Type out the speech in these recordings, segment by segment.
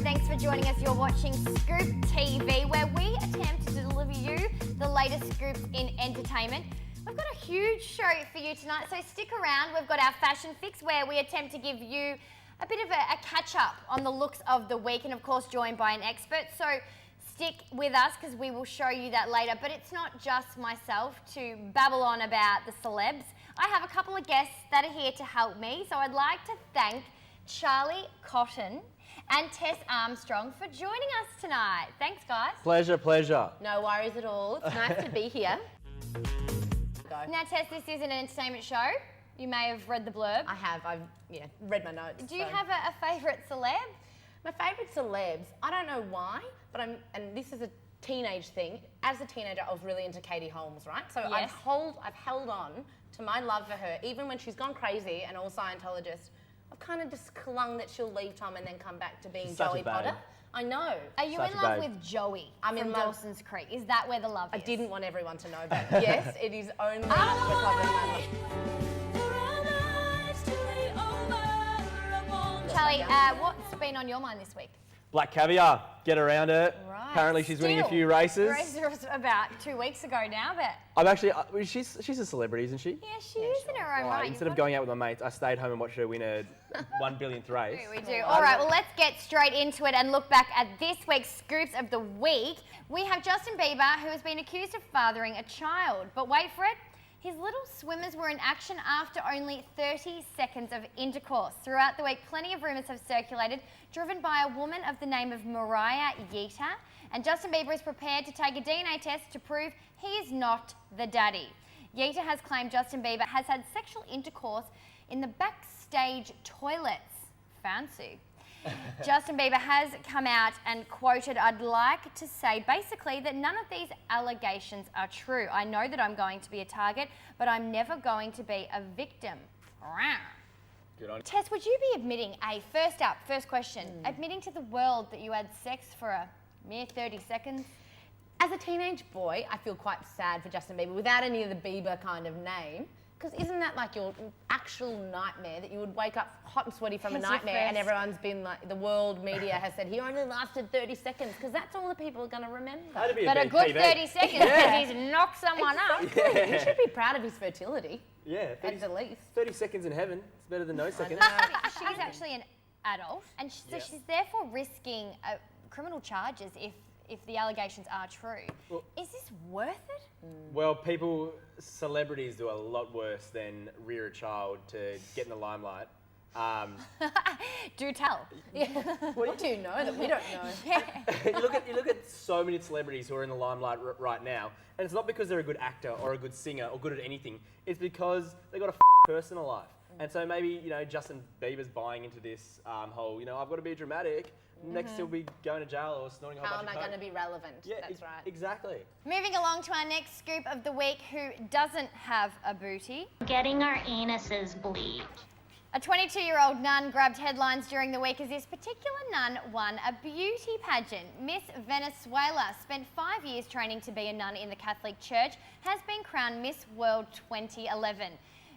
Thanks for joining us. You're watching Scoop TV, where we attempt to deliver you the latest scoops in entertainment. We've got a huge show for you tonight, so stick around. We've got our fashion fix, where we attempt to give you a bit of a catch-up on the looks of the week, and of course joined by an expert. So stick with us, because we will show you that later. But it's not just myself to babble on about the celebs. I have a couple of guests that are here to help me, so I'd like to thank Charlie, Cotton and Tess Armstrong for joining us tonight. Thanks, guys. Pleasure, pleasure. No worries at all. It's nice to be here. Now, Tess, this is an entertainment show. You may have read the blurb. I have. I've read my notes. Do you have a favourite celeb? My favourite celebs, I don't know why, but and this is a teenage thing. As a teenager, I was really into Katie Holmes, right? So yes. I've held on to my love for her, even when she's gone crazy and all Scientologists. I've kind of just clung that she'll leave Tom and then come back to being Joey Potter. I know. Are you in love with Joey from Dawson's Creek? Is that where the love is? I didn't want everyone to know, but yes, it is only the public knowledge. Charlie, what's been on your mind this week? Black Caviar, get around it. Right. Apparently she's winning a few races. The race was about 2 weeks ago now, but... I'm actually, she's a celebrity, isn't she? Yeah, she is in her own right. Instead of going out with my mates, I stayed home and watched her win a 1 billionth race. We do. All right, well, let's get straight into it and look back at this week's Scoops of the Week. We have Justin Bieber, who has been accused of fathering a child. But wait for it. His little swimmers were in action after only 30 seconds of intercourse. Throughout the week, plenty of rumours have circulated, driven by a woman of the name of Mariah Yeater. And Justin Bieber is prepared to take a DNA test to prove he is not the daddy. Yeater has claimed Justin Bieber has had sexual intercourse in the backstage toilets. Fancy. Justin Bieber has come out and quoted, "I'd like to say basically that none of these allegations are true. I know that I'm going to be a target, but I'm never going to be a victim." Good on you. Tess, would you be admitting, first question, admitting to the world that you had sex for a mere 30 seconds? As a teenage boy, I feel quite sad for Justin Bieber without any of the Bieber kind of name. Because isn't that like your actual nightmare, that you would wake up hot and sweaty from a nightmare and everyone's been like, the world media has said he only lasted 30 seconds, because that's all the people are going to remember. That'd be But a good 30 seconds because he's knocked someone up. Yeah. He should be proud of his fertility. Yeah, 30, at the least. 30 seconds in heaven. It's better than no seconds. She's actually an adult, and so she's therefore risking criminal charges if the allegations are true. Well, is this worth it? Well, celebrities do a lot worse than rear a child to get in the limelight. Do tell. Yeah. What do you know that we don't know? you look at so many celebrities who are in the limelight right now, and it's not because they're a good actor or a good singer or good at anything. It's because they got a personal life. And so maybe, Justin Bieber's buying into this whole, I've got to be dramatic. Next he'll be going to jail or snorting a whole bunch of coke. How am I going to be relevant? Yeah, that's right. Exactly. Moving along to our next scoop of the week, who doesn't have a booty. Getting our anuses bleed. A 22-year-old nun grabbed headlines during the week as this particular nun won a beauty pageant. Miss Venezuela spent 5 years training to be a nun in the Catholic Church, has been crowned Miss World 2011.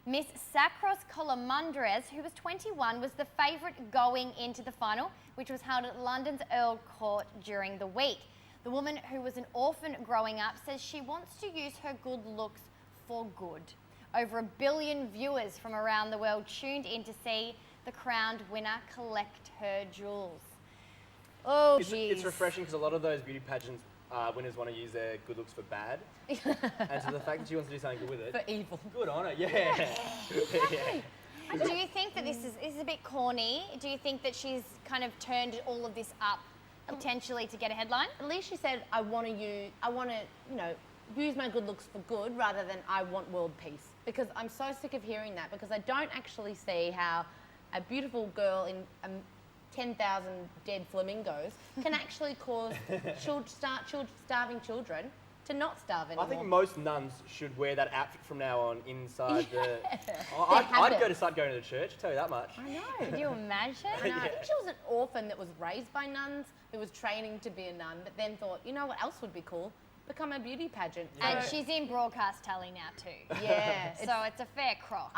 Miss Sacros Colomandres, who was 21, was the favourite going into the final, which was held at London's Earl Court during the week. The woman, who was an orphan growing up, says she wants to use her good looks for good. Over 1 billion viewers from around the world tuned in to see the crowned winner collect her jewels. Oh, geez. It's refreshing, because a lot of those beauty pageants winners want to use their good looks for bad. And so the fact that she wants to do something good with it. For evil. Good on her, Do you think that this is a bit corny? Do you think that she's kind of turned all of this up potentially to get a headline? At least she said, I want to use my good looks for good, rather than I want world peace. Because I'm so sick of hearing that, because I don't actually see how a beautiful girl in 10,000 dead flamingos can actually cause starving children to not starve anymore. I think most nuns should wear that outfit from now on inside the... Habit. I'd start going to the church, tell you that much. I know. Could you imagine? I know. I think she was an orphan that was raised by nuns, who was training to be a nun, but then thought, you know what else would be cool? Become a beauty pageant. And she's in broadcast telly now too. Yeah. So it's a fair crock,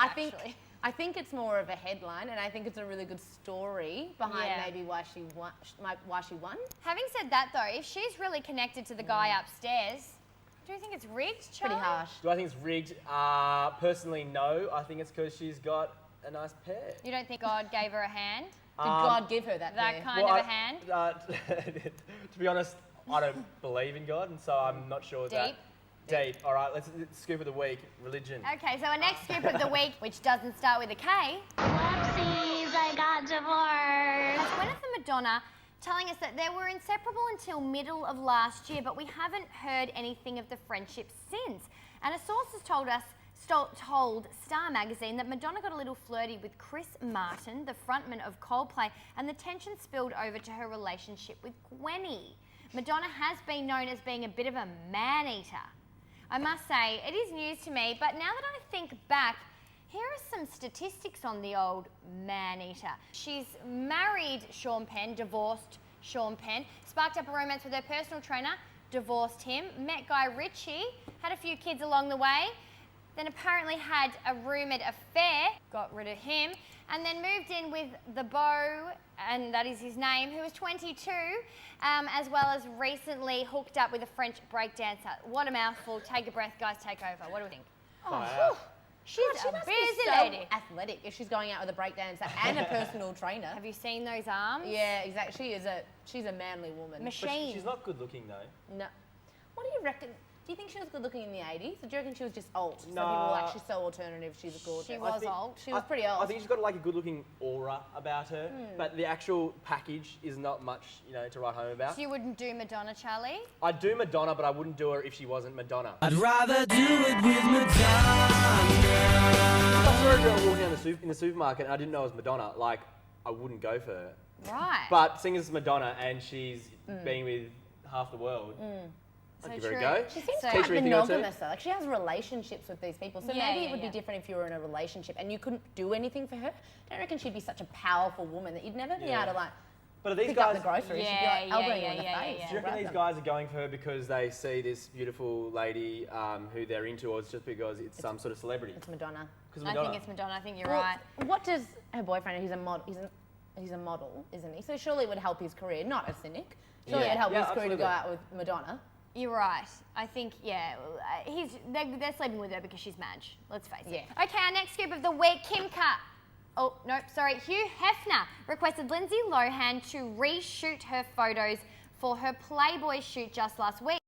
I think it's more of a headline, and I think it's a really good story behind maybe why she won. Having said that though, if she's really connected to the guy upstairs, do you think it's rigged, Charlie? Pretty harsh. Do I think it's rigged? Personally, no. I think it's because she's got a nice pair. You don't think God gave her a hand? Did God give her that pair? Kind of a hand? To be honest, I don't believe in God, and so I'm not sure that... Deep. All right, let's scoop of the week, religion. Okay, so our next scoop of the week, which doesn't start with a K. Whoopsies, I got divorced. Has Gwyneth and Madonna telling us that they were inseparable until middle of last year, but we haven't heard anything of the friendship since. And a source has told Star magazine that Madonna got a little flirty with Chris Martin, the frontman of Coldplay, and the tension spilled over to her relationship with Gwenny. Madonna has been known as being a bit of a man-eater. I must say, it is news to me, but now that I think back, here are some statistics on the old man-eater. She's married Sean Penn, divorced Sean Penn, sparked up a romance with her personal trainer, divorced him, met Guy Ritchie, had a few kids along the way, then apparently had a rumoured affair, got rid of him, and then moved in with the beau, and that is his name, who was 22, as well as recently hooked up with a French breakdancer. What a mouthful. Take a breath, guys, take over. What do we think? She's She a must be busy so lady. athletic if she's going out with a breakdancer and a personal trainer. Have you seen those arms? Yeah, exactly. She's a manly woman. Machine. She's not good looking though. No. What do you reckon? Do you think she was good looking in the 80s? Or do you reckon she was just old? Some No. people were like, she's so alternative, she's gorgeous. She was old. She was pretty old. I think she's got like a good looking aura about her, but the actual package is not much, to write home about. So you wouldn't do Madonna, Charlie? I'd do Madonna, but I wouldn't do her if she wasn't Madonna. I'd rather do it with Madonna. If I saw a girl walking down in the supermarket and I didn't know it was Madonna, like, I wouldn't go for her. Right. But seeing as it's Madonna and she's been with half the world, I'd give her a go. She seems So- quite Teach her a thing or two. monogamous though. Like she has relationships with these people. So Yeah, maybe yeah, it would yeah. be different if you were in a relationship and you couldn't do anything for her. I don't reckon she'd be such a powerful woman that you'd never be Yeah. able to like But are these pick up guys, the groceries. She'd be Yeah, like elbowing yeah, you in the yeah, face. yeah, do you reckon these guys are going for her because they see this beautiful lady who they're into, or it's just because it's some sort of celebrity? It's Madonna. Because I think it's Madonna. I think you're Well, right. what does her boyfriend? He's a model, isn't he? So surely it would help his career. Not a cynic. Surely Yeah. it'd help Yeah, his career to go absolutely. out with Madonna. You're right. I think, they're sleeping with her because she's Madge. Let's face it. Yeah. Okay, our next scoop of the week, Hugh Hefner requested Lindsay Lohan to reshoot her photos for her Playboy shoot just last week.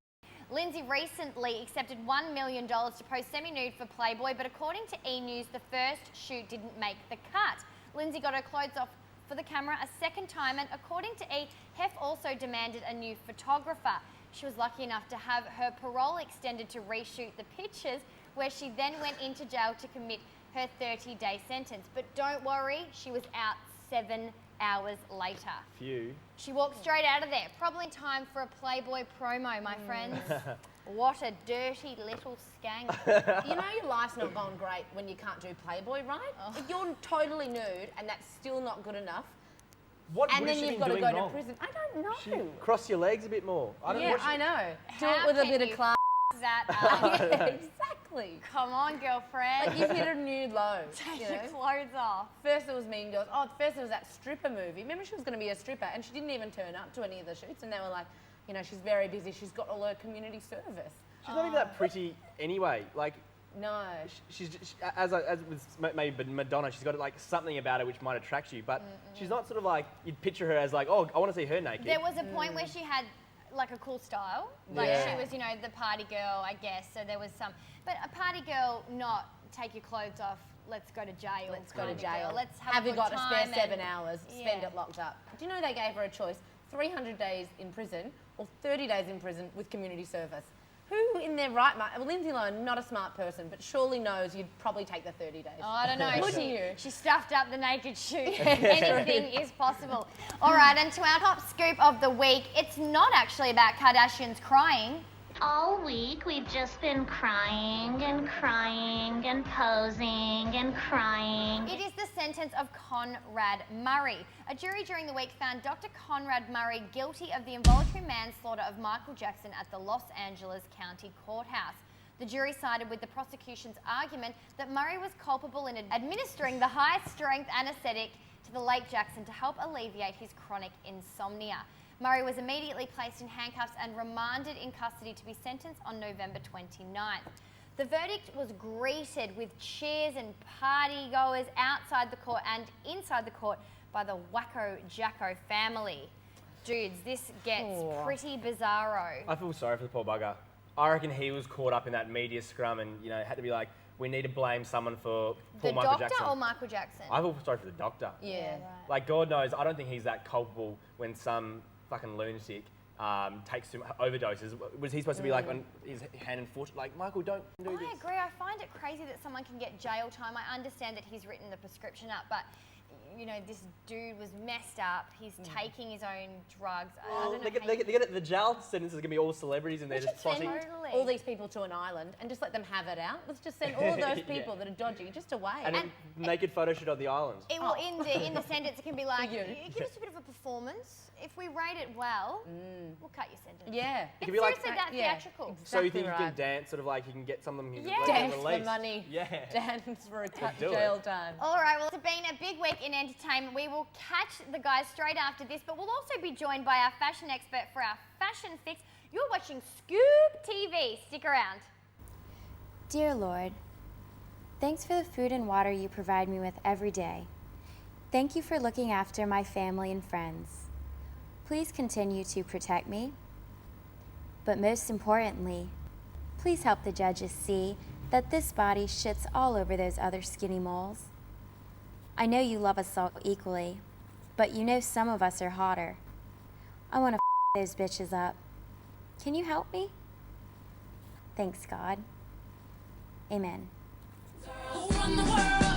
Lindsay recently accepted $1 million to post semi-nude for Playboy, but according to E! News, the first shoot didn't make the cut. Lindsay got her clothes off for the camera a second time, and according to E! Hef also demanded a new photographer. She was lucky enough to have her parole extended to reshoot the pictures, where she then went into jail to commit her 30-day sentence. But don't worry, she was out 7 hours later. Phew. She walked straight out of there. Probably time for a Playboy promo, my friends. What a dirty little skank. You know your life's not going great when you can't do Playboy, right? If you're totally nude and that's still not good enough, What and would then she you've been got to doing go wrong? to prison. I don't know. Cross your legs a bit more. I don't know Yeah, what she- I know. Do How it with a can bit you of class. that up? Yeah, exactly. Come on, girlfriend. Like you've hit a nude low. Take you your know? clothes off. First it was Mean Girls. Oh, first it was that stripper movie. Remember she was going to be a stripper and she didn't even turn up to any of the shoots and they were like, she's very busy. She's got all her community service. She's not even that pretty anyway. Like, No. as with maybe Madonna, she's got like something about her which might attract you, but she's not sort of like, you'd picture her as like, oh, I want to see her naked. There was a point where she had like a cool style. Like Yeah. she was, the party girl, I guess. So there was some, but a party girl, not take your clothes off, let's go to jail. Let's go to kind of jail. girl. Let's have a you good got a spare time 7 and- hours? Spend Yeah. it locked up. Do you know they gave her a choice? 300 days in prison or 30 days in prison with community service. Who in their right mind? Well, Lindsay Lohan, not a smart person, but surely knows you'd probably take the 30 days. Oh, I don't know. Wouldn't you? She stuffed up the naked shoot. Anything is possible. All right, and to our top scoop of the week, it's not actually about Kardashians crying. All week, we've just been crying and crying and posing and crying. It is the sentence of Conrad Murray. A jury during the week found Dr. Conrad Murray guilty of the involuntary manslaughter of Michael Jackson at the Los Angeles County Courthouse. The jury sided with the prosecution's argument that Murray was culpable in administering the high-strength anaesthetic to the late Jackson to help alleviate his chronic insomnia. Murray was immediately placed in handcuffs and remanded in custody to be sentenced on November 29th. The verdict was greeted with cheers and party-goers outside the court and inside the court by the Wacko Jacko family. Dudes, this gets pretty bizarro. I feel sorry for the poor bugger. I reckon he was caught up in that media scrum and, had to be like, we need to blame someone for poor Michael Jackson. The doctor or Michael Jackson? I feel sorry for the doctor. Yeah. Right. Like, God knows, I don't think he's that culpable when some fucking lunatic takes some overdoses. Was he supposed to be like on his hand and foot? Like, Michael, don't do this. I agree. I find it crazy that someone can get jail time. I understand that he's written the prescription up, but this dude was messed up. He's taking his own drugs. I don't know. The jail sentence is going to be all celebrities and they're just plotting. Totally. All these people to an island and just let them have it out. Let's just send all of those people that are dodgy just away. And then naked photo shoot on the island. It will in the sentence it can be like, you. give us a bit of a performance. If we rate it well, we'll cut your sentence. Yeah. It could be like, seriously that theatrical. so you think Exactly you can dance, sort of like you can get some of them Dance for released. money. Yeah. Dance for a do jail it. time. All right, well, it's been a big week in entertainment. We will catch the guys straight after this, but we'll also be joined by our fashion expert for our fashion fix. You're watching Scoop TV. Stick around. Dear Lord, thanks for the food and water you provide me with every day. Thank you for looking after my family and friends. Please continue to protect me. But most importantly, please help the judges see that this body shits all over those other skinny moles. I know you love us all equally, but you know some of us are hotter. I want to those bitches up. Can you help me? Thanks, God. Amen. Run the world.